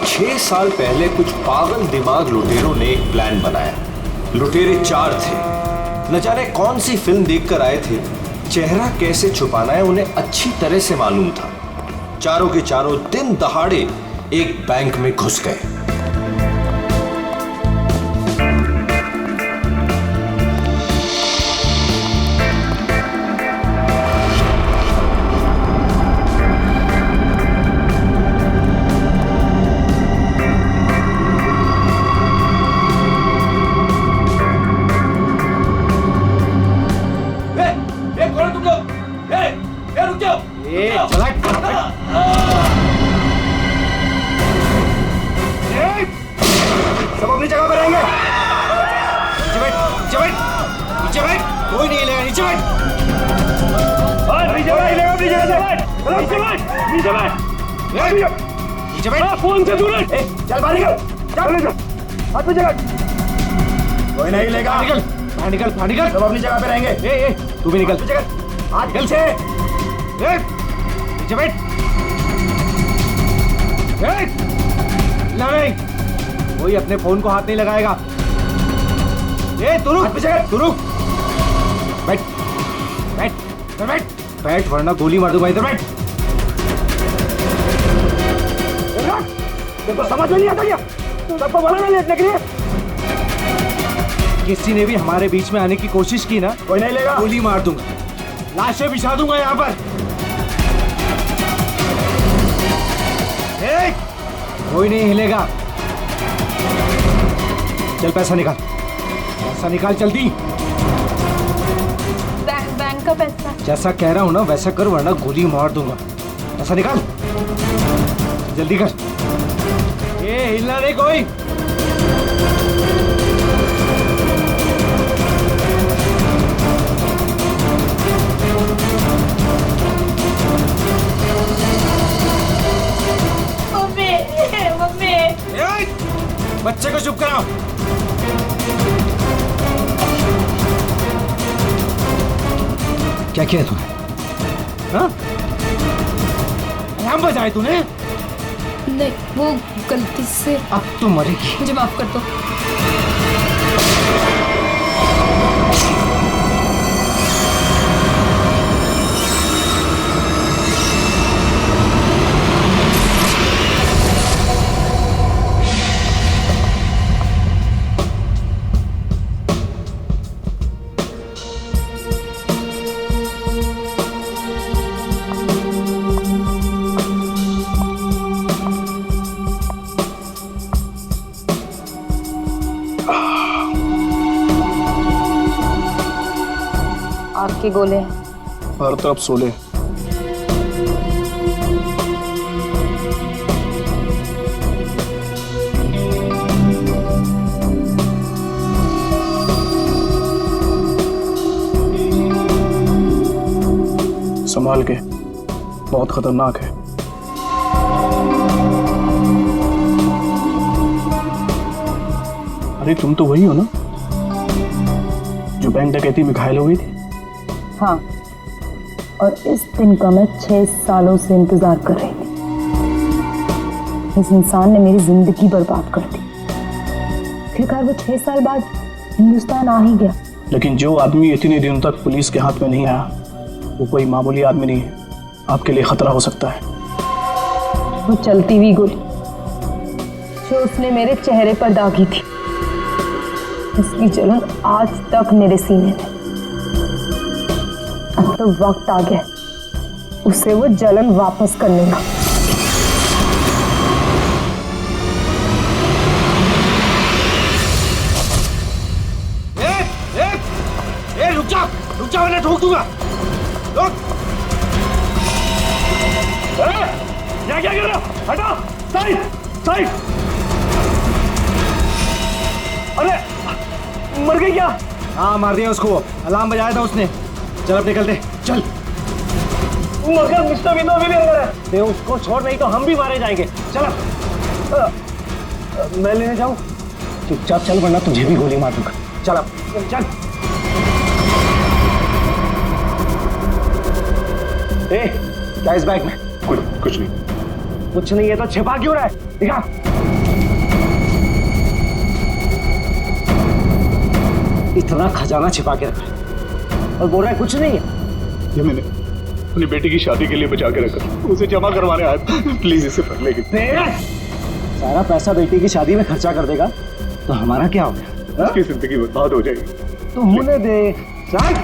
6 साल पहले कुछ पागल दिमाग लुटेरों ने एक प्लान बनाया। लुटेरे 4 थे। न जाने कौन सी फिल्म देखकर आए थे। चेहरा कैसे छुपाना है उन्हें अच्छी तरह से मालूम था। चारों के चारों दिन दहाड़े एक बैंक में घुस गए। सब अपनी जगह पर रहेंगे। नीचे बैठ, नीचे बैठ, नीचे बैठ, कोई नहीं हिलेगा, नीचे बैठ। नीचे बैठ, नीचे बैठ, नीचे बैठ, नीचे बैठ। फोन से दूर रह। चल बाहर निकल, चल हाथ पे जगह। कोई नहीं हिलेगा। निकल, बाहर निकल, बाहर निकल। सब अपनी जगह पे रहेंगे। तू भी निकल। हाथ निकल से। नीचे बैठ। नहीं, कोई अपने फोन को हाथ नहीं लगाएगा। तू रुक, बैठ, बैठ, बैठ, बैठ, वरना गोली मार दूंगा। इधर बैठ। देखो समझ में नहीं आता क्या? सबको बोला ना लेटने के लिए। किसी ने भी हमारे बीच में आने की कोशिश की ना, कोई नहीं लेगा, गोली मार दूंगा, लाशें बिछा दूंगा यहाँ पर। कोई नहीं हिलेगा। चल पैसा निकाल, पैसा निकाल जल्दी। बैंक का पैसा। जैसा कह रहा हूँ ना वैसा कर, वरना गोली मार दूंगा। पैसा निकाल जल्दी कर। ये हिलना नहीं कोई। बच्चे को चुप कराओ। क्या किया तूने? हाँ? अलार्म बजाए तूने? नहीं, वो गलती से। अब तो मरेगी। मुझे माफ कर दो। आपके गोले हर तरफ सोले। संभाल के, बहुत खतरनाक है। अरे तुम तो वही हो ना जो बैंक डकैती में घायल हो गई थी? हाँ, और इस दिन का मैं 6 सालों से इंतजार कर रही थी। इस इंसान ने मेरी जिंदगी बर्बाद कर दी। आखिरकार वो 6 साल बाद हिंदुस्तान आ ही गया। लेकिन जो आदमी इतने दिनों तक पुलिस के हाथ में नहीं आया, वो कोई मामूली आदमी नहीं है। आपके लिए खतरा हो सकता है। वो चलती हुई गोली जो उसने मेरे चेहरे पर दागी थी, उसकी जलन आज तक मेरे सीने में। अब तो वक्त आ गया उसे वो जलन वापस करने का। रुक जा वरना ठोक दूंगा। रुक। क्या कर रहा? हटा, साइड, साइड। अरे मर गई क्या? हाँ मार दिया उसको, अलार्म बजाया था उसने। चल अब निकलते, चल। मगर मिस्टर विनो भी अंदर है। दे उसको छोड़, नहीं तो हम भी मारे जाएंगे। चल मैं लेने जाऊं? चुपचाप चल वरना तुझे भी गोली मार दूंगा। चल अब चल। क्या इस बैग में? कुछ नहीं। कुछ नहीं है तो छिपा क्यों रहा है? दिखा। इतना खजाना छिपा के रखा है और बोल रहा है कुछ नहीं है। ये मैंने अपनी बेटी की शादी के लिए बचा के रखा, उसे जमा करवाने आया। प्लीज इसे पढ़ लेगी। सारा पैसा बेटी की शादी में खर्चा कर देगा तो हमारा क्या हो गया? उसकी जिंदगी बर्बाद हो जाएगी। तो होने दे। चल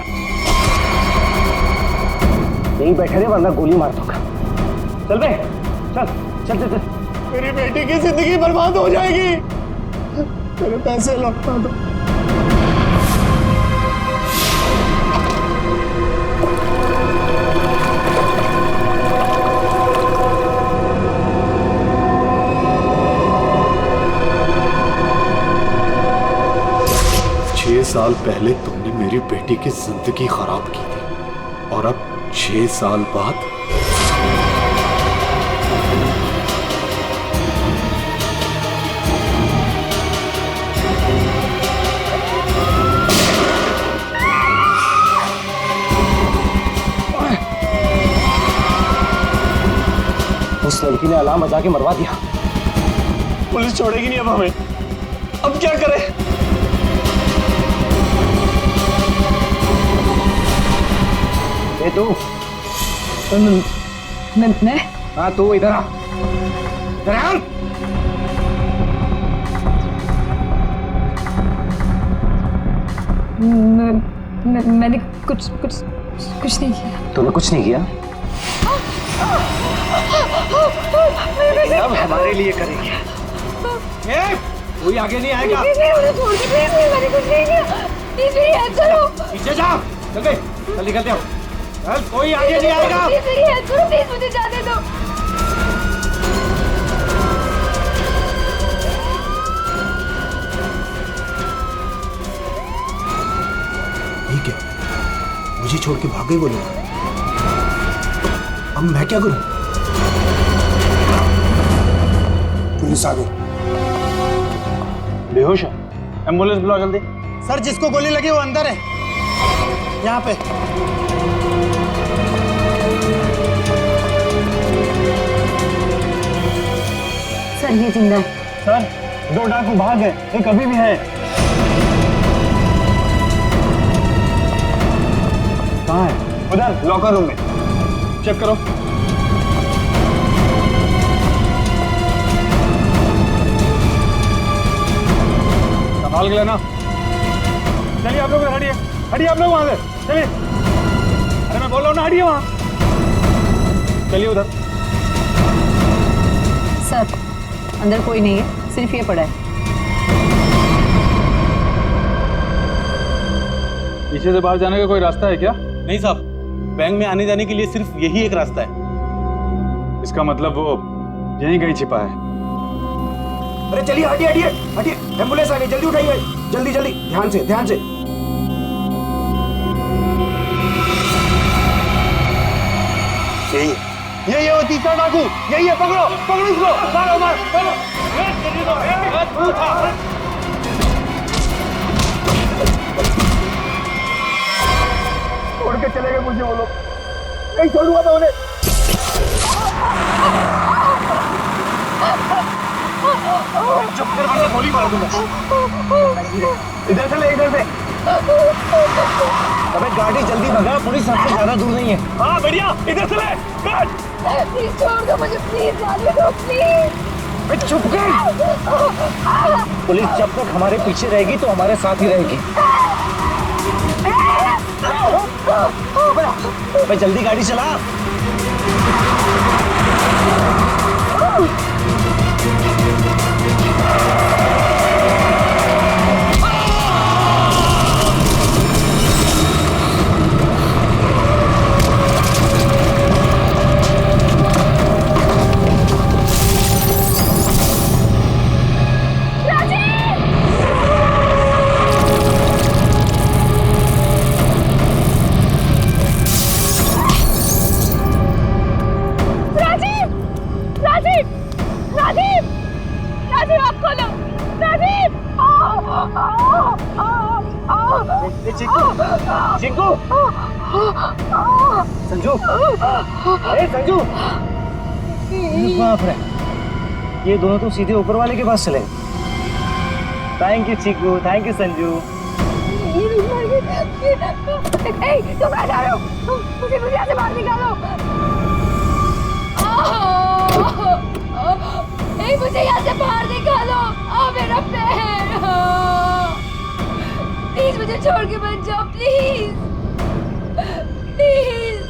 यहीं बैठे रहे वरना गोली मार दूंगा। चल बे, चल चल चल चल। मेरी बेटी की जिंदगी बर्बाद हो जाएगी। मेरे पैसे लौटा दो। साल पहले तुमने मेरी बेटी की जिंदगी खराब की थी और अब 6 साल बाद उस लड़की ने अलार्म बजा के मरवा दिया। पुलिस छोड़ेगी नहीं अब हमें। अब क्या करें? तू मैं हाँ तू इधर आ। इधर आ। मैंने कुछ नहीं किया। तूने कुछ नहीं किया? अब हमारे लिए करेगी। कोई आगे नहीं आएगा। मैंने कुछ नहीं किया। पीछे जा। चल बे, चल निकलते हो। चल कोई आगे नहीं आएगा। प्लीज मुझे जाने दो। ठीक है, मुझे छोड़ के भाग गए वो लोग। अब मैं क्या करूं? पुलिस आ गई। बेहोश है। एम्बुलेंस बुला जल्दी। सर जिसको गोली लगी वो अंदर है, यहाँ पे। सर ये जिंदा है। सर 2 डाकू भाग गए, एक अभी भी है। कहाँ है? उधर लॉकर रूम में। चेक करो। संभाल के लेना। चलिए आप लोग हटिए, हटिए आप लोग वहां से। चलिए। अरे मैं बोल रहा हूँ ना, हटिए वहां। चलिए उधर। सर अंदर कोई नहीं है, सिर्फ ये पड़ा है। पीछे से बाहर जाने का कोई रास्ता है क्या? नहीं साहब, बैंक में आने जाने के लिए सिर्फ यही एक रास्ता है। इसका मतलब वो यहीं कहीं छिपा है। अरे चलिए, हटिए हटिए हटिए। एम्बुलेंस आ गई, जल्दी उठाइए। जल्दी जल्दी, ध्यान से ध्यान से। यही है वो तीसरा डाकू, यही है। पकड़ो पकड़ो इसको, मारो मारो। छोड़ के चले गए मुझे वो लोग। नहीं छोड़ूंगा मैं उन्हें। चुप कर, वरना गोली मार दूंगा। इधर से ले, इधर से। अबे गाड़ी जल्दी भगा, पुलिस सबसे ज्यादा दूर नहीं है। हाँ बढ़िया, इधर से ले। प्लीज छोड़ दो मुझे, प्लीज जाने दो प्लीज। चुप कर। पुलिस जब तक हमारे पीछे रहेगी तो हमारे साथ ही रहेगी। अबे जल्दी गाड़ी चला। संजू, संजू, बाप रे, ये दोनों तो सीधे ऊपर वाले के पास चले। Thank you Cheeku, thank you Sanju. तुम कहाँ जा रहे हो? मुझे यहाँ से बाहर निकालो। मुझे यहाँ से बाहर निकालो। मेरा पैर। प्लीज मुझे छोड़ के मत जाओ, प्लीज प्लीज।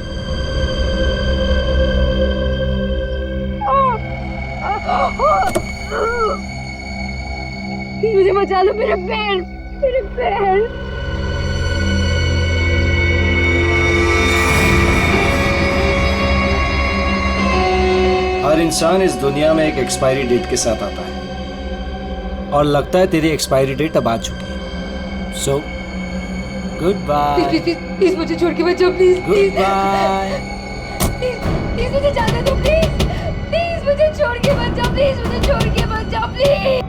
मुझे बचा लो, मेरे पैर, मेरे पैर। हर इंसान इस दुनिया में एक एक्सपायरी डेट के साथ आता है और लगता है तेरी एक्सपायरी डेट अब आ चुकी है। So good bye. प्लीज मुझे छोड़ के मत जाओ, प्लीज गुड बाय। प्लीज मुझे जाने दो, प्लीज प्लीज मुझे छोड़ के मत जाओ, प्लीज मुझे छोड़ के मत जाओ, प्लीज।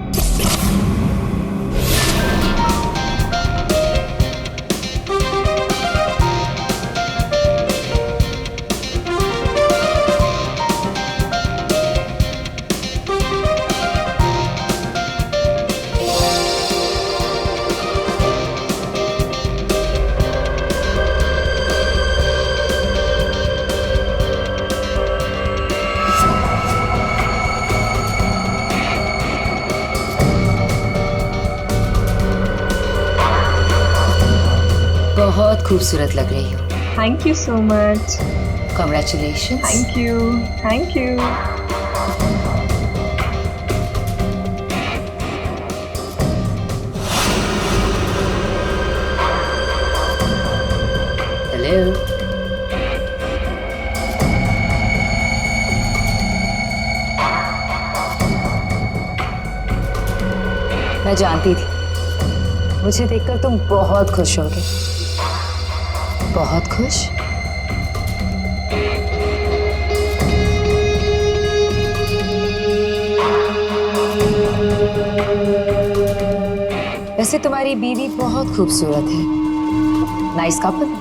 बहुत खूबसूरत लग रही हो। Thank you so much. Congratulation. Thank you, thank you. Hello. मैं जानती थी मुझे देखकर तुम बहुत खुश होगे। बहुत खुश। वैसे तुम्हारी बीवी बहुत खूबसूरत है। Nice couple.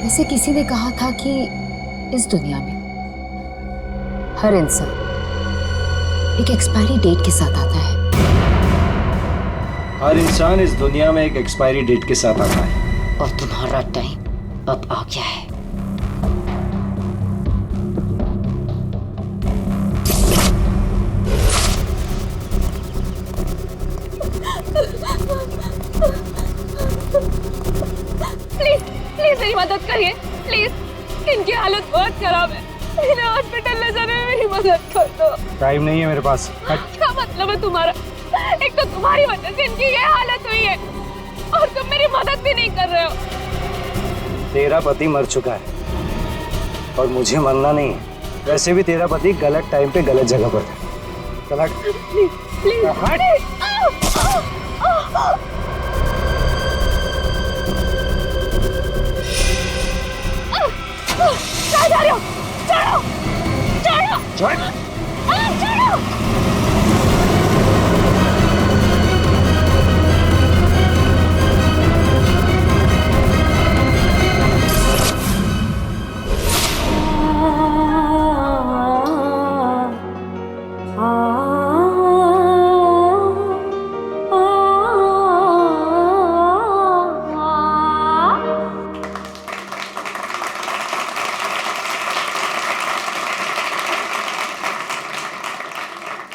वैसे किसी ने कहा था कि इस दुनिया में हर इंसान एक एक्सपायरी डेट के साथ आता है। हर इंसान इस दुनिया में एक एक्सपायरी डेट के साथ आता है। और तुम्हारा टाइम अब आ गया है। प्लीज प्लीज मेरी मदद करिए, प्लीज। इनकी हालत बहुत खराब है, इन्हें हॉस्पिटल ले जाने में मेरी मदद कर दो। टाइम नहीं है मेरे पास। क्या मतलब है तुम्हारा? एक तो तुम्हारी वजह से इनकी ये हालत हुई है और तुम मेरी मदद भी नहीं कर रहे हो। तेरा पति मर चुका है और मुझे मरना नहीं है। वैसे भी तेरा पति गलत टाइम पे गलत जगह पर था। चल हट। प्लीज प्लीज हट। कहाँ जा रहे हो? छोड़ो छोड़ो छोड़। छोड़ो।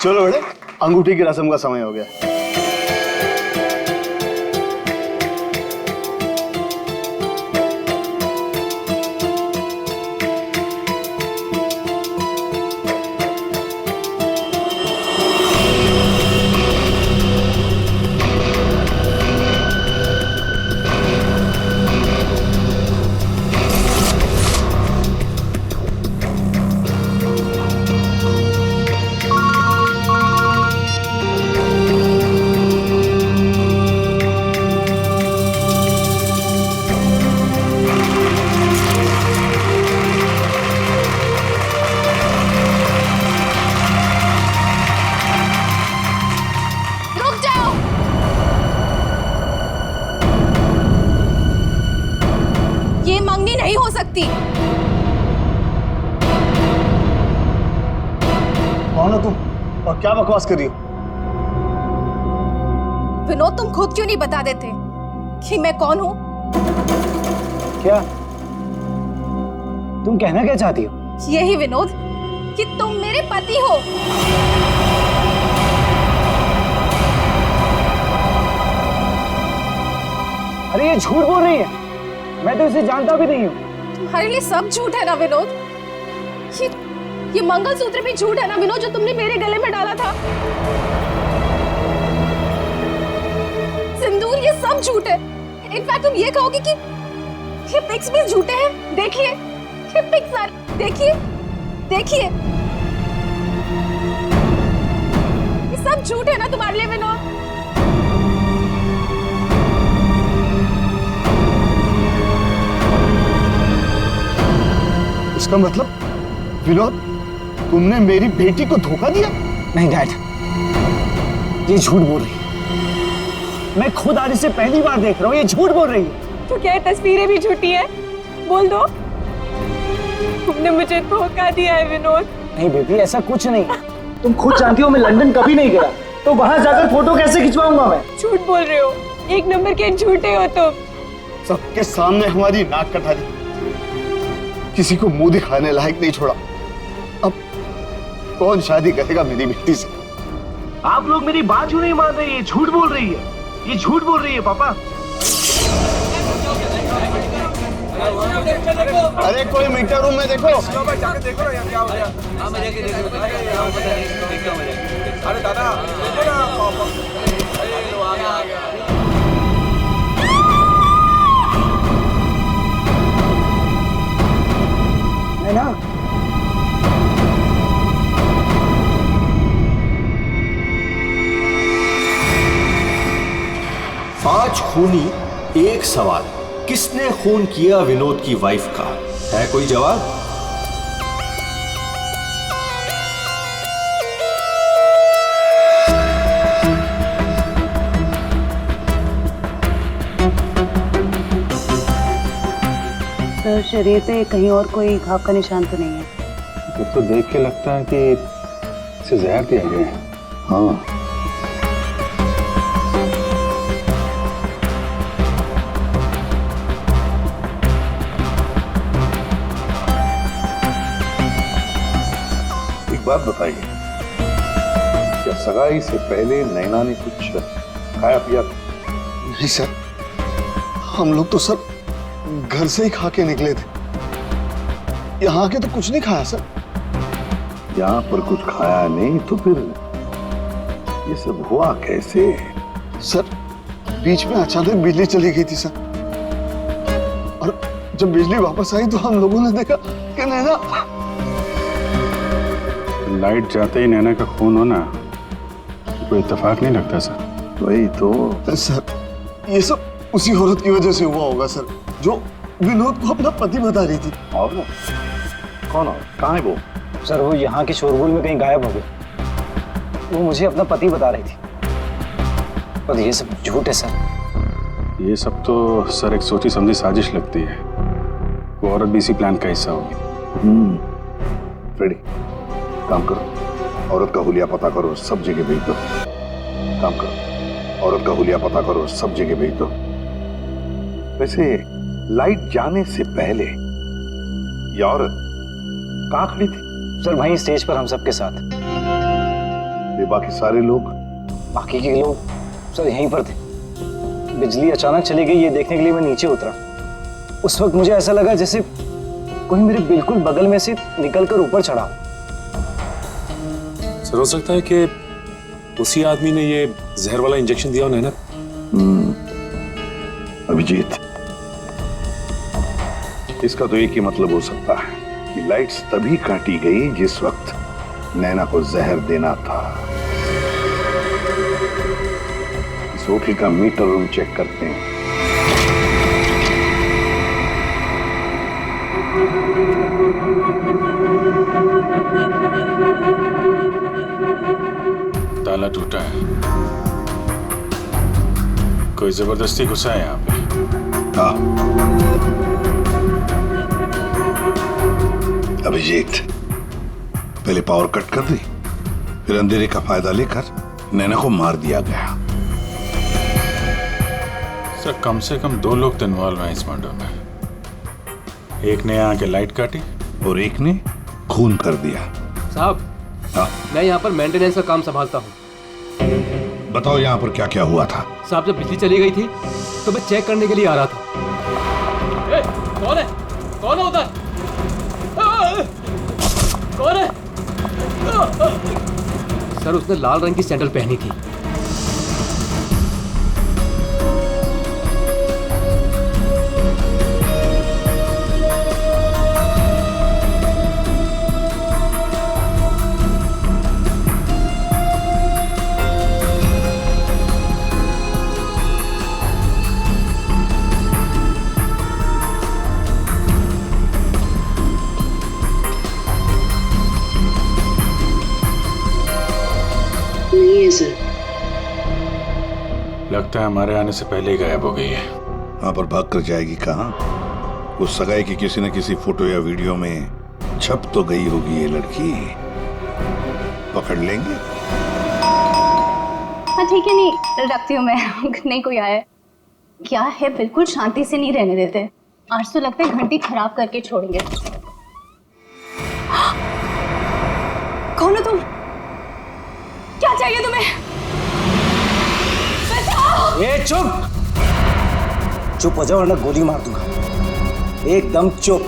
चलो बेटे, अंगूठी की रस्म का समय हो गया। पति। कौन हो तुम और क्या बकवास कर रही हो? विनोद, तुम खुद क्यों नहीं बता देते कि मैं कौन हूँ? क्या तुम कहना क्या चाहती हो? यही विनोद कि तुम मेरे पति हो। अरे ये झूठ बोल रही है, मैं तो इसे जानता भी नहीं हूँ। तुम्हारे लिए सब झूठ है ना विनोद? ये मंगलसूत्र भी झूठ है ना विनोद, जो तुमने मेरे गले में डाला था? सिंदूर, ये सब झूठ है। इनफैक्ट तुम ये कहोगे कि ये पिक्स भी झूठे हैं। देखिए ये पिक्स सारे, देखिए देखिए, ये सब झूठ है ना तुम्हारे लिए विनोद? इसका मतलब विनोद, तुमने मेरी बेटी को धोखा दिया? नहीं डैड, ये झूठ बोल रही है। मैं खुद आज इसे पहली बार देख रहा हूँ, ये झूठ बोल रही है। तो क्या ये तस्वीरें भी झूठी है? बोल दो, तुमने मुझे धोखा दिया है विनोद। नहीं बेबी, ऐसा कुछ नहीं। तुम खुद जानती हो मैं लंदन कभी नहीं गया, तो वहां जाकर फोटो कैसे खिंचवाऊंगा मैं? झूठ बोल रहे हो, एक नंबर के झूठे हो तुम। सबके सामने हमारी नाक कटा दी, किसी को मुंह दिखाने लायक नहीं छोड़ा। अब कौन शादी करेगा मेरी बेटी से? आप लोग मेरी बात क्यों नहीं मान रहे? ये झूठ बोल रही है, ये झूठ बोल रही है पापा। अरे कोई मीटर रूम में देखो। अरे दादा, है ना? पांच खूनी एक सवाल, किसने खून किया विनोद की वाइफ का? है कोई जवाब? सर, शरीर पे कहीं और कोई घाव का निशान तो नहीं है? कुछ तो देख के लगता है कि इसे जहर दिया गया है। हाँ, एक बात बताइए, क्या सगाई से पहले नैना ने कुछ खाया पिया? नहीं सर, हम लोग तो सर घर से ही खा के निकले थे। यहाँ आके तो कुछ नहीं खाया सर। यहाँ पर कुछ खाया नहीं तो फिर ये सब हुआ कैसे? सर, बीच में अचानक बिजली चली गई थी सर, और जब बिजली वापस आई तो हम लोगों ने देखा कि नैना। लाइट जाते ही नैना का खून होना कोई इत्तेफाक नहीं लगता सर। वही तो सर, ये सब उसी औरत की वजह से हुआ होगा सर, जो विनोद को अपना पति बता रही थी। और कौन और कहाँ है वो? सर, वो यहाँ के शोरगुल में कहीं गायब हो गई। वो मुझे अपना पति बता रही थी, पर ये सब झूठ है सर। ये सब तो सर एक सोची समझी साजिश लगती है। वो औरत भी इसी प्लान का हिस्सा होगी। फ्रेडी, काम करो, औरत का हुलिया पता करो, सब जगह भेज दो। काम करो, औरत का हुलिया पता करो, सब जगह भेज दो। वैसे लाइट जाने से पहले ये औरत कहाँ खड़ी थी? सर, वहीं स्टेज पर हम सबके साथ। ये बाकी सारे लोग? बाकी के लोग सर यहीं पर थे। बिजली अचानक चली गई, ये देखने के लिए मैं नीचे उतरा। उस वक्त मुझे ऐसा लगा जैसे कोई मेरे बिल्कुल बगल में से निकलकर ऊपर चढ़ा। सर, हो सकता है कि उसी आदमी ने ये जहर वाला इंजेक्शन दिया हो नैना। अभिजीत, इसका तो एक ही मतलब हो सकता है कि लाइट्स तभी काटी गई जिस वक्त नैना को जहर देना था। इस होटल का मीटर रूम चेक करते हैं। ताला टूटा है, कोई जबरदस्ती घुसा है यहाँ पे। हाँ, अभिजीत, पहले पावर कट कर दी, फिर अंधेरे का फायदा लेकर नैना को मार दिया गया। सर कम से कम 2 लोग तो इन्वॉल्व हैं इस मर्डर में। एक ने आके लाइट काटी और एक ने खून कर दिया। साहब, मैं यहाँ पर मेंटेनेंस का काम संभालता हूँ। बताओ यहाँ पर क्या क्या हुआ था? साहब, जब बिजली चली गई थी तो मैं चेक करने के लिए आ रहा था। ए, कौन है? कौन है उधर? कौन है? सर, उसने लाल रंग की सैंडल पहनी थी। लगता है हमारे आने से पहले ही गायब हो गई है। वहां पर भाग कर जाएगी कहाँ? उस सगाई की किसी न किसी फोटो या वीडियो में छप तो गई होगी ये लड़की। पकड़ लेंगे। हाँ ठीक है, नहीं रखती हूँ मैं। नहीं कोई आया क्या है, बिल्कुल शांति से नहीं रहने देते। आज तो लगता है घंटी खराब करके छोड़ेंगे। कौन हो तुम? क्या चाहिए तुम्हें? ए चुप! चुप हो जाओ वरना गोली मार दूंगा। एकदम चुप।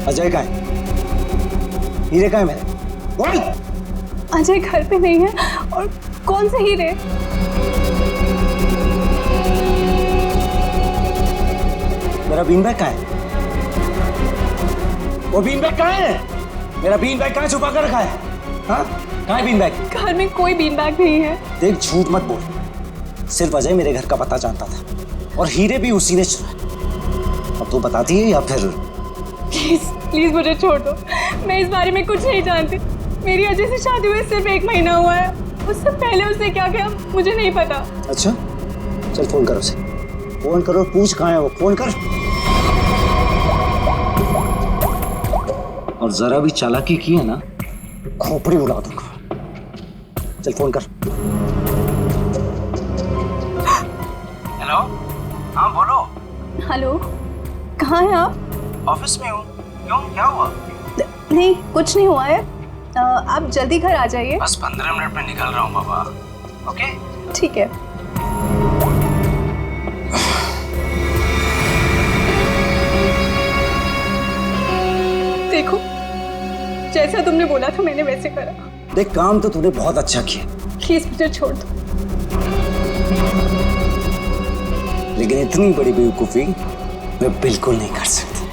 अजय कहाँ है? हीरे कहाँ है मेरे? बोल! अजय घर पे नहीं है। और कौन से हीरे? मेरा बीन बैग कहाँ है? वो बीन बैग कहाँ है? मेरा बीन बैग कहाँ छुपा कर रखा है? हाँ? कहाँ है बीन बैग? घर में कोई बीन बैग नहीं है। देख झूठ मत बोल। सिर्फ अजय मेरे घर का पता जानता था और हीरे भी उसी ने चुराए। अब तू बताती है या फिर? प्लीज प्लीज मुझे छोड़ दो। मैं इस बारे में कुछ नहीं जानती। मेरी अजय से शादी हुए सिर्फ 1 महीना हुआ है। उससे पहले उसने क्या किया मुझे नहीं पता। अच्छा चल फोन कर उसे। फोन करो, पूछ कहाँ है वो। फोन कर। और जरा भी चालाकी की है ना, खोपड़ी उड़ा दूंगा। चल फोन कर। हेलो, हाँ बोलो। हेलो, कहाँ हैं आप? ऑफिस में हूँ। क्यों, क्या हुआ? नहीं कुछ नहीं हुआ है। आप जल्दी घर आ जाइए। बस 15 मिनट में निकल रहा हूँ बाबा। ओके ठीक है। देखो, जैसा तुमने बोला था मैंने वैसे करा। देख काम तो तूने बहुत अच्छा किया। प्लीज मुझे छोड़ दो। लेकिन इतनी बड़ी बेवकूफी मैं बिल्कुल नहीं कर सकती।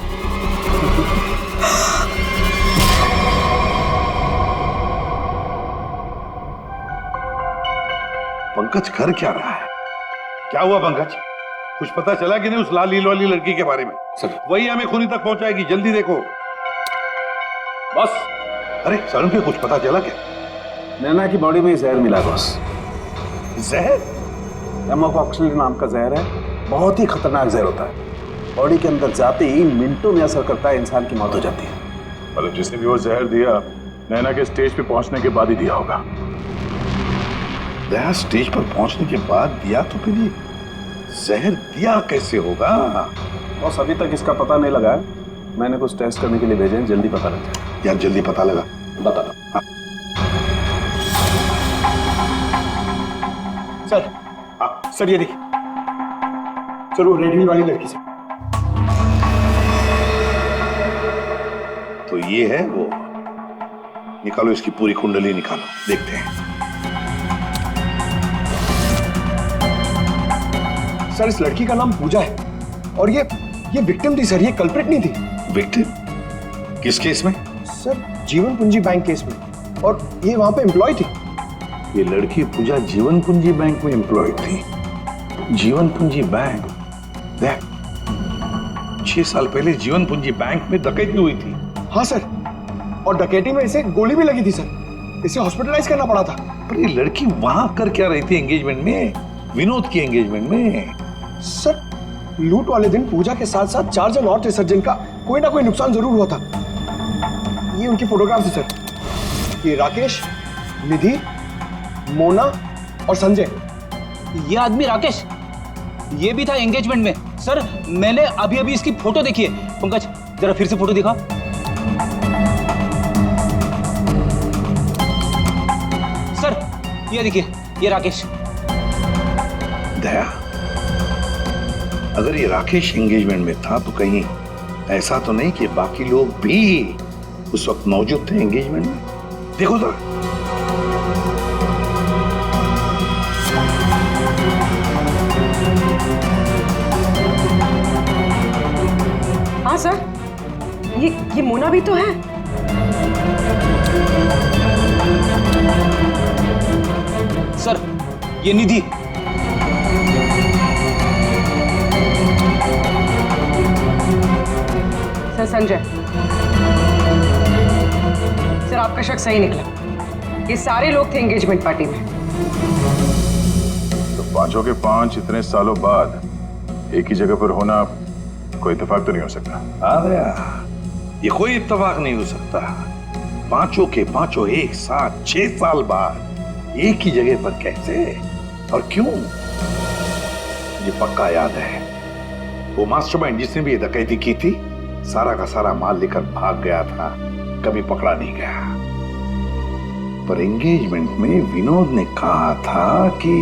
पंकज कर क्या रहा है? क्या हुआ पंकज? कुछ पता चला कि नहीं उस लाल लील वाली लड़की के बारे में? सर वही हमें खूनी तक पहुंचाएगी, जल्दी देखो। बस। अरे सर पे कुछ पता चला क्या? नैना की बॉडी में जहर मिला बॉस। जहर? एमोकॉक्सिल नाम का जहर है। बहुत ही खतरनाक जहर होता है। बॉडी के अंदर जाते ही मिनटों में असर करता है, इंसान की मौत हो जाती है। मतलब जिसने भी वो जहर दिया नैना के स्टेज पे पहुंचने के बाद ही दिया होगा। दया स्टेज पर पहुंचने के बाद दिया तो फिर ये जहर दिया कैसे होगा? बॉस अभी तक इसका पता नहीं लगा है। मैंने कुछ टेस्ट करने के लिए भेजे हैं, जल्दी पता लग जाए। यार जल्दी पता लगा। बता दो। हाँ। सर, सर ये देखिए, सर वो रेड हिल वाली लड़की से। तो ये है वो। निकालो इसकी पूरी कुंडली निकालो, देखते हैं। सर इस लड़की का नाम पूजा है और ये विक्टिम थी सर, ये कल्प्रिट नहीं थी। विक्टिम? किस केस में? सर जीवन पूंजी बैंक केस में, और ये वहां पे एम्प्लॉय थी। ये लड़की पूजा जीवन पूंजी बैंक में एम्प्लॉय थी। जीवन पूंजी बैंक? देख 6 साल पहले जीवन पूंजी बैंक में डकैती हुई थी। हाँ सर, और डकैती में इसे गोली भी लगी थी सर। इसे हॉस्पिटलाइज करना पड़ा था। पर ये लड़की वहां कर क्या रही थी एंगेजमेंट में? विनोद की एंगेजमेंट में। सर लूट वाले दिन पूजा के साथ साथ 4 जन और थे सर, जिनका कोई ना कोई नुकसान जरूर हुआ था। ये उनकी फोटोग्राफ है सर। ये राकेश, निधि, मोना और संजय। ये आदमी राकेश, ये भी था एंगेजमेंट में। सर मैंने अभी अभी इसकी फोटो देखी है। पंकज जरा फिर से फोटो दिखा। सर ये देखिए, ये राकेश। दया, अगर ये राकेश एंगेजमेंट में था तो कहीं ऐसा तो नहीं कि बाकी लोग भी उस वक्त मौजूद थे एंगेजमेंट में? देखो जरा। हाँ सर, ये मोना भी तो है। सर ये निधि। सर संजय, सर आपका शक सही निकला। ये सारे लोग थे एंगेजमेंट पार्टी में। तो पांचों के पांच इतने सालों बाद एक ही जगह पर होना कोई इत्तेफाक तो नहीं हो सकता। हाँ दया, ये कोई इत्तेफाक नहीं हो सकता। पांचों के पांचों एक साथ 6 साल बाद एक ही जगह पर कैसे और क्यों? मुझे पक्का याद है, वो मास्टरमाइंड जिसने भी ये डकैती की थी सारा का सारा माल लेकर भाग गया था, कभी पकड़ा नहीं गया। पर एंगेजमेंट में विनोद ने कहा था कि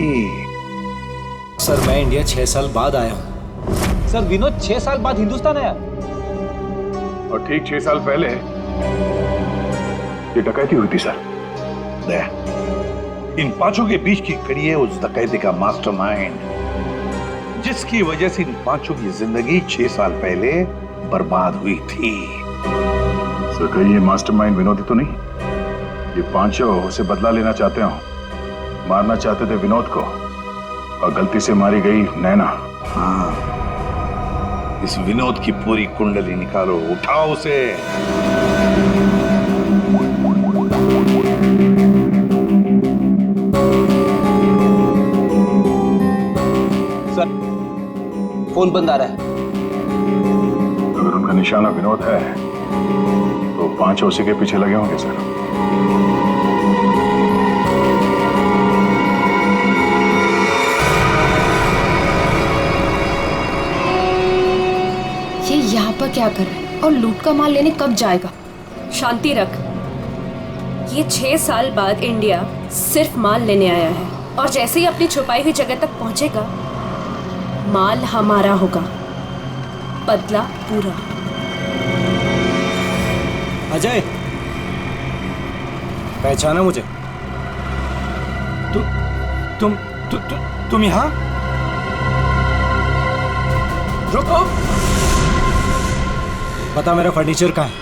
सर मैं इंडिया 6 साल बाद आया हूं। सर विनोद 6 साल बाद हिंदुस्तान आया। और ठीक 6 साल पहले ये डकैती हुई थी सर। दया, इन पांचों के बीच की कड़ी है उस डकैती का मास्टरमाइंड, जिसकी वजह से इन पांचों की जिंदगी 6 साल पहले बर्बाद हुई थी। सर कहीं ये मास्टरमाइंड विनोद ही तो नहीं? ये पांचों उसे बदला लेना चाहते हो, मारना चाहते थे विनोद को और गलती से मारी गई नैना। हाँ, इस विनोद की पूरी कुंडली निकालो, उठाओ उसे। सर फोन बंद आ रहा है। अगर उनका निशाना विनोद है तो पांचों उसी के पीछे लगे होंगे सर। ये यहाँ पर क्या कर रहा है और लूट का माल लेने कब जाएगा? शांति रख। ये 6 साल बाद इंडिया सिर्फ माल लेने आया है और जैसे ही अपनी छुपाई हुई जगह तक पहुंचेगा माल हमारा होगा, बदला पूरा। अजय, पहचाना मुझे? तुम यहाँ? रुको। बता मेरा फर्नीचर कहाँ है?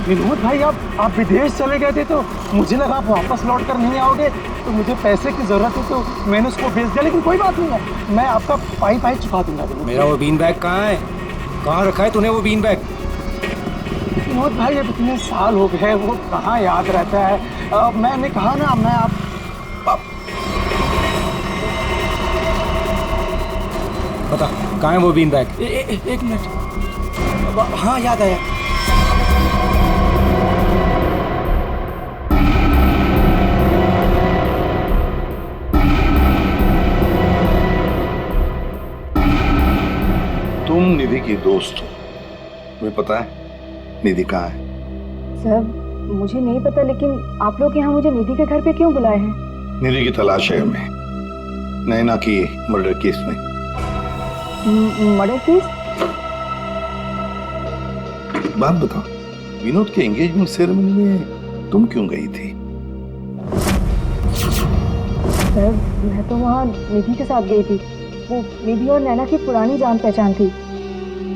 विनोद भाई आप विदेश चले गए थे तो मुझे लगा आप वापस लौट कर नहीं आओगे, तो मुझे पैसे की जरूरत है तो मैंने उसको भेज दिया। लेकिन कोई बात नहीं है, मैं आपका पाई चुका दूंगा। मेरा वो बीन बैग कहाँ है? कहाँ रखा है तूने वो बीन बैग? विनोद भाई अब इतने साल हो गए, वो कहाँ याद रहता है। मैंने कहा ना, मैं आप बता कहाँ है वो बीन बैग? एक मिनट। हाँ याद आया। तुम निधि की दोस्त हो, तुम्हें पता है निधि कहाँ है? सर मुझे नहीं पता, लेकिन आप लोग यहाँ मुझे निधि के घर पे क्यों बुलाए हैं? निधि की तलाश है हमें, नैना की मर्डर केस में। Murder case? बात बताओ, विनोद के एंगेजमेंट सेरेमनी में तुम क्यों गई थी? सर मैं तो वहाँ निधि के साथ गई थी। वो निधि और नैना की पुरानी जान पहचान थी।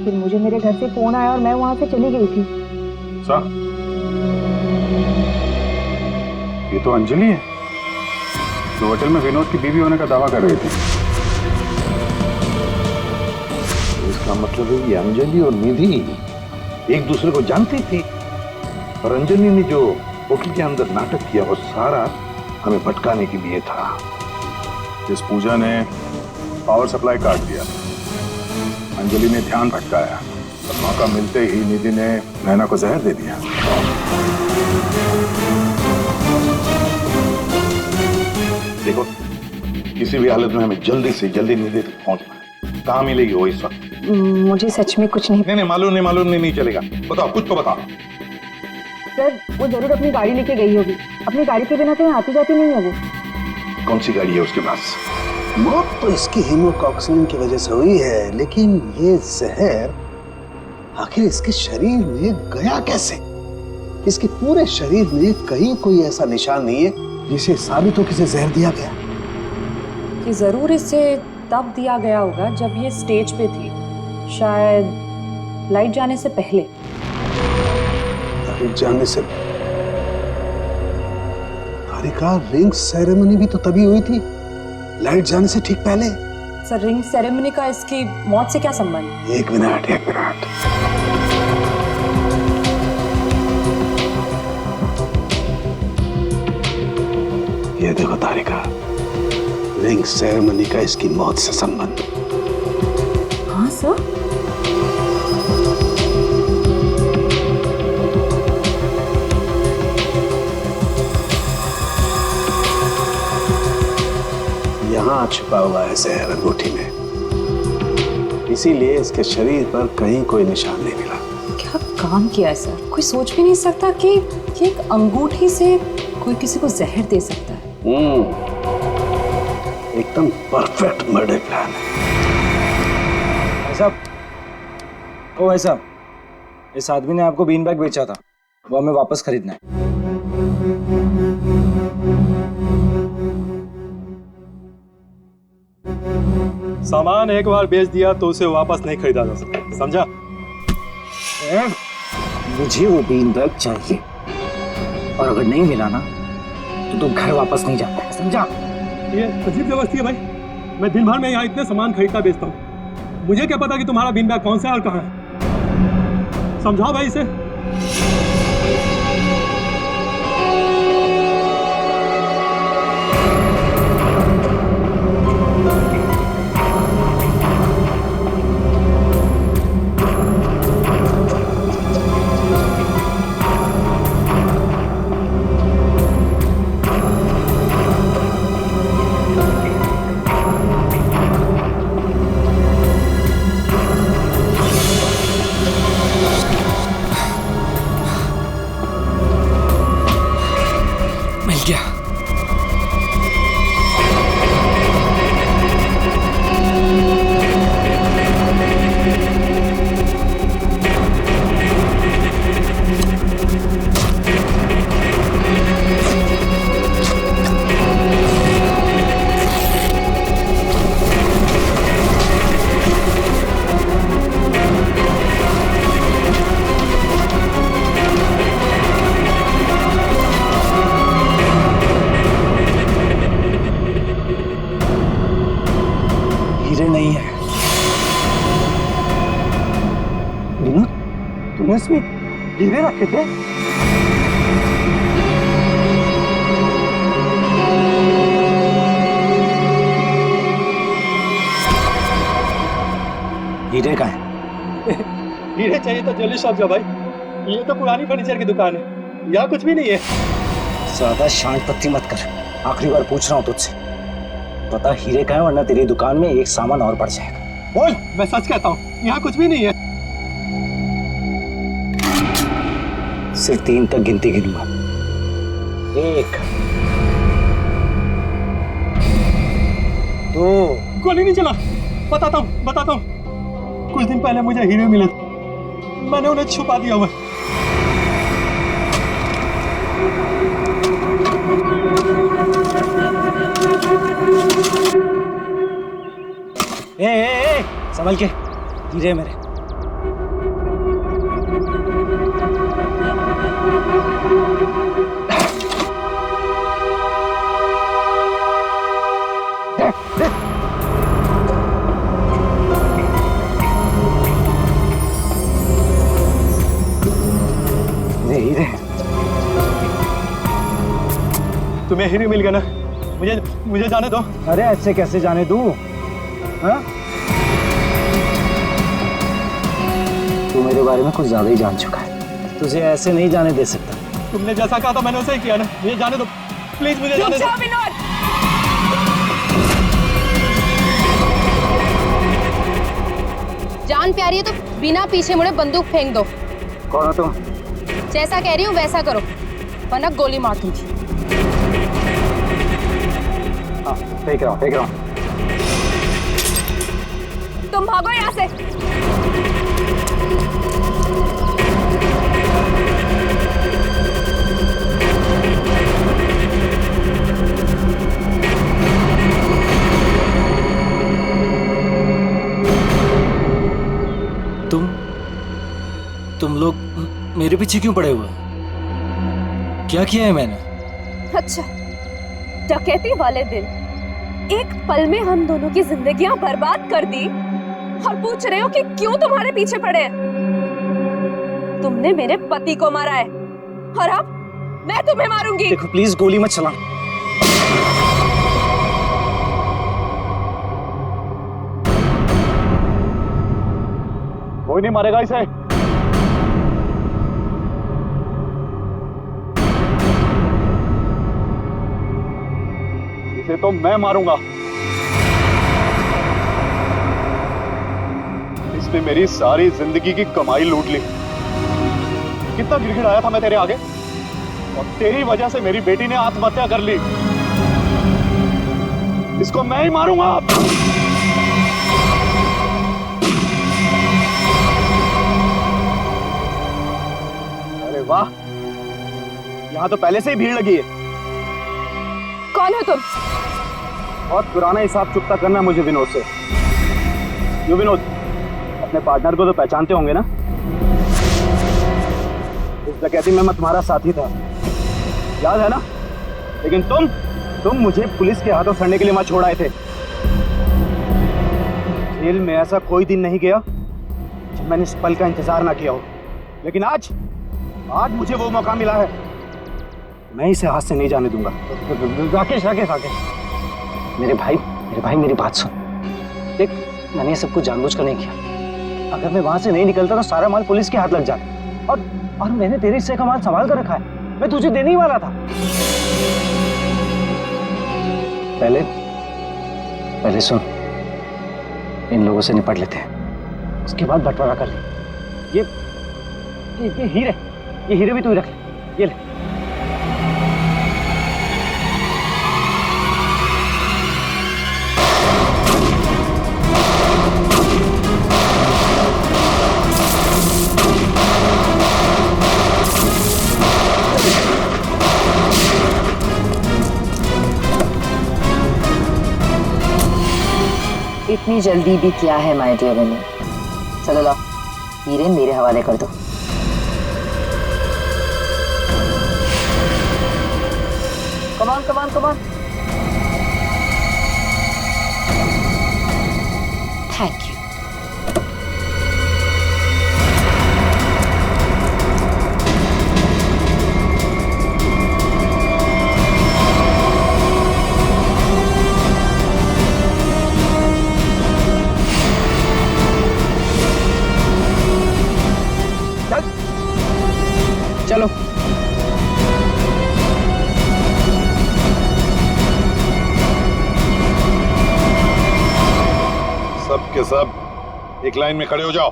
फिर मुझे मेरे घर से फोन आया और मैं वहाँ से चली गई थी। सर ये तो अंजलि है जो होटल में विनोद की बीवी होने का दावा कर रही थी। इसका मतलब है कि अंजलि और निधि एक दूसरे को जानती थी, और अंजलि ने जो होटल के अंदर नाटक किया वो सारा हमें भटकाने के लिए था। जिस पूजा ने पावर सप्लाई काट दिया, अंजलि ने ध्यान भटकाया मौका मिलते ही निधि ने नैना को जहर दे दिया। देखो, किसी भी हालत में हमें जल्दी से जल्दी निधि तक पहुंचना है। कहाँ मिलेगी वो इस वक्त? मुझे सच में कुछ नहीं। नहीं, मालूम नहीं चलेगा। बताओ, कुछ तो बताओ। सर, वो जरूर अपनी गाड़ी लेके गई होगी। अपनी गाड़ी के बिना कहीं आती जाती नहीं है वो। कौन सी गाड़ी है उसके पास? मौत तो इसकी हीमोटॉक्सिन की वजह से हुई है, लेकिन ये जहर आखिर इसके शरीर में गया कैसे? इसके पूरे शरीर में कहीं कोई ऐसा निशान नहीं है जिसे साबित हो किसे जहर दिया गया। कि जरूर इसे तब दिया गया होगा जब ये स्टेज पे थी, शायद लाइट जाने से पहले। लाइट जाने से? तारिका, रिंग सेरेमनी भी तो तभी हुई थी, लाइट जाने से ठीक पहले। सर, रिंग सेरेमनी का इसकी मौत से क्या संबंध? एक मिनट। ये देखो तारिका, रिंग सेरेमनी का इसकी मौत से संबंध। हाँ सर। यहाँ छुपा हुआ है जहर अंगूठी में, इसीलिए इसके शरीर पर कहीं कोई निशान नहीं मिला। क्या काम किया है सर? कोई सोच भी नहीं सकता कि एक अंगूठी से कोई किसी को जहर दे सकता है। एकदम परफेक्ट मर्डर प्लान है। भाई साहब, इस आदमी ने आपको बीन बैग बेचा था, वो हमें वापस खरीदना है। सामान एक बार बेच दिया तो उसे वापस नहीं खरीदा जा सकता, समझा? मुझे वो बीन बैग चाहिए, और अगर नहीं मिला ना तो तुम घर वापस नहीं जाता है, समझा? ये अजीब जबरदस्ती है भाई। मैं दिन भर में यहाँ इतने सामान खरीदता बेचता हूँ, मुझे क्या पता कि तुम्हारा बीन बैग कौन सा है और कहाँ है? समझाओ भाई इसे। इसमें हीरे रखे थे? हीरे का है? हीरे चाहिए तो ज्वेलरी शॉप जा भाई, ये तो पुरानी फर्नीचर की दुकान है, यहाँ कुछ भी नहीं है। ज्यादा शांत पत्ती मत कर, आखिरी बार पूछ रहा हूँ तुझसे, पता हीरे का है, वरना तेरी दुकान में एक सामान और बढ़ जाएगा। बोल। मैं सच कहता हूँ, यहाँ कुछ भी नहीं है। सिर्फ 3 तक गिनती गिनूंगा। 1 2। गोली नहीं चला। बताता हूँ। कुछ दिन पहले मुझे हीरे मिले, मैंने उन्हें छुपा दिया हुआ। ए, संभल के, हीरे मेरे। हीरे तुम्हें हीरे मिल गया ना, मुझे जाने दो। अरे ऐसे कैसे जाने दूं? हाँ? तू मेरे बारे में कुछ ज्यादा ही जान चुका है। तुझे ऐसे नहीं जाने दे सकता। तुमने जैसा कहा था मैंने वैसे ही किया ना। मुझे जाने दो प्लीज, मुझे जाने दो। जान प्यारी है तो बिना पीछे मुड़े बंदूक फेंक दो। कौन हो तुम? जैसा कह रही हूँ वैसा करो वरना गोली मार दूंगी। हाँ, फेंक रहा हूँ। तुम भागो यहाँ से। तुम लोग मेरे पीछे क्यों पड़े हुए? क्या किया है मैंने? अच्छा, डकैती वाले दिन एक पल में हम दोनों की जिंदगियां बर्बाद कर दी और पूछ रहे हो कि क्यों तुम्हारे पीछे पड़े हैं? तुमने मेरे पति को मारा है और अब मैं तुम्हें मारूंगी। देखो प्लीज गोली मत चला। कोई नहीं मारेगा इसे। इसे तो मैं मारूंगा। इसने मेरी सारी जिंदगी की कमाई लूट ली। कितना गिड़गिड़ाया था मैं तेरे आगे, और तेरी वजह से मेरी बेटी ने आत्महत्या कर ली। इसको मैं ही मारूंगा। अरे वाह, यहां तो पहले से ही भीड़ लगी है। कौन हो तुम? बहुत पुराना हिसाब चुकता करना है मुझे विनोद से। क्यों विनोद, अपने पार्टनर को तो पहचानते होंगे ना? इस डकैती में मैं तुम्हारा साथी था, याद है ना? लेकिन तुम मुझे पुलिस के हाथों सड़ने के लिए वहां छोड़ आए थे। जेल में ऐसा कोई दिन नहीं गया जब मैंने इस पल का इंतजार ना किया हो। लेकिन आज मुझे वो मौका मिला है, मैं इसे हाथ से नहीं जाने दूंगा। राकेश मेरे भाई मेरी बात सुन। देख, मैंने ये सब कुछ जानबूझकर नहीं किया। अगर मैं वहां से नहीं निकलता तो सारा माल पुलिस के हाथ लग जाता। और मैंने तेरे हिस्से का माल संभाल कर रखा है, मैं तुझे देने ही वाला था। पहले सुन, इन लोगों से निपट लेते हैं, उसके बाद बंटवारा कर ले। ये हीरे भी तू ही रख ले। ये ले। इतनी जल्दी भी क्या है माय डियर विनय? चलो लाओ, हीरे मेरे हवाले कर दो। Come on. Thank you. चलो। सब के सब एक लाइन में खड़े हो जाओ।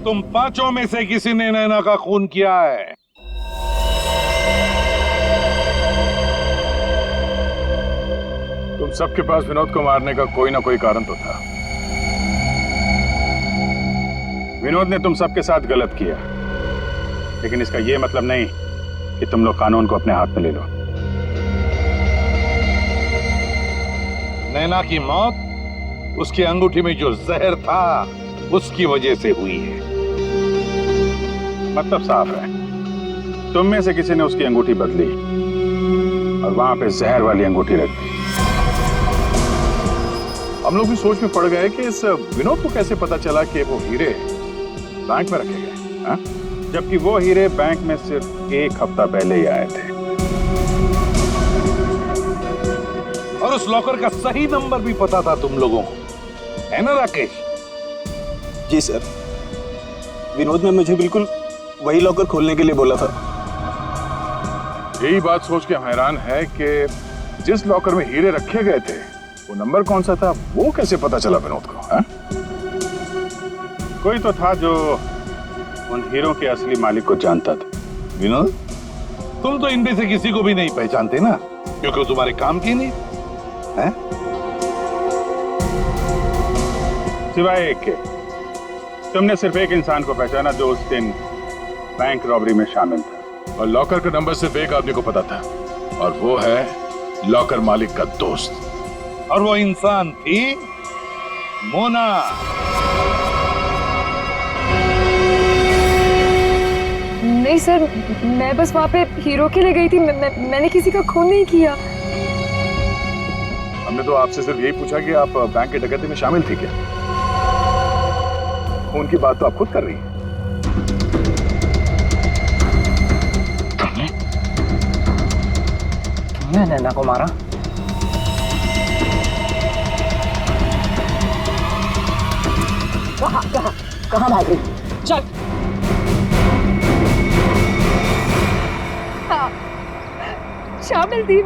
तुम पांचों में से किसी ने नैना का खून किया है? तुम सबके पास विनोद को मारने का कोई ना कोई कारण तो था। विनोद ने तुम सबके साथ गलत किया, लेकिन इसका यह मतलब नहीं कि तुम लोग कानून को अपने हाथ में ले लो। नैना की मौत उसकी अंगूठी में जो जहर था उसकी वजह से हुई है। मतलब साफ है, तुम में से किसी ने उसकी अंगूठी बदली और वहां पे जहर वाली अंगूठी रख दी। हम लोग भी सोच में पड़ गए कि इस विनोद को कैसे पता चला कि वो हीरे बैंक में रखे गए, हाँ? जबकि वो हीरे बैंक में सिर्फ एक हफ्ता पहले ही आए थे। और उस लॉकर का सही नंबर भी पता था तुम लोगों को, है ना राकेश? जी सर, विनोद ने मुझे बिल्कुल वही लॉकर खोलने के लिए बोला था। यही बात सोच के हम हैरान है कि जिस लॉकर में हीरे रखे गए थे वो नंबर कौन सा था, वो कैसे पता चला विनोद को? है? कोई तो था जो उन हीरों के असली मालिक को जानता था। विनोद, तुम तो इनमें से किसी को भी नहीं पहचानते ना, क्योंकि वो तुम्हारे काम की नहीं है। सिवाय एक के, तुमने सिर्फ एक इंसान को पहचाना जो उस दिन बैंक रॉबरी में शामिल था। और लॉकर का नंबर सिर्फ एक आदमी को पता था, और वो है लॉकर मालिक का दोस्त। और वो इंसान थी मोना। नहीं सर, मैं बस वहाँ पे हीरो के लिए गई थी। मैंने किसी का खून नहीं किया। हमने तो आपसे सिर्फ यही पूछा कि आप बैंक की डकैती में शामिल थी क्या? खून की बात तो आप खुद कर रही हैं। तुमने नैना को मारा? कहाँ भाग रही? चल। हाँ, शामिल थी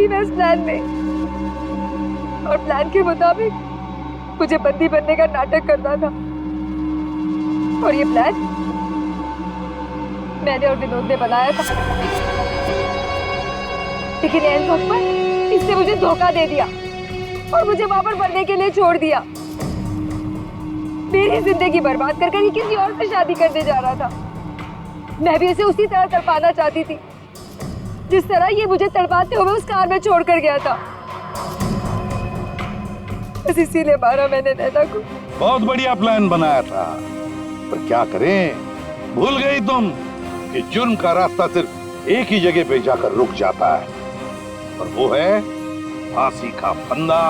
मैं इस प्लान में, और प्लान के मुताबिक मुझे बंदी बनने का नाटक करना था। और ये प्लान मैंने और विनोद ने बनाया था, लेकिन एंड वक्त पर इसने मुझे धोखा दे दिया और मुझे वहां पर बनने के लिए छोड़ दिया। मेरी जिंदगी बर्बाद करके ये किसी और से शादी करने जा रहा था। मैं भी इसे उसी तरह तड़पाना चाहती थी जिस तरह ये मुझे तड़पाते हुए उस कार में छोड़कर गया था। बस इसीलिए मारा मैंने नैना को। बहुत बढ़िया प्लान बनाया था, पर क्या करें, भूल गई तुम कि जुर्म का रास्ता सिर्फ एक ही जगह पे जाकर रुक जाता है, और वो है फांसी का फंदा।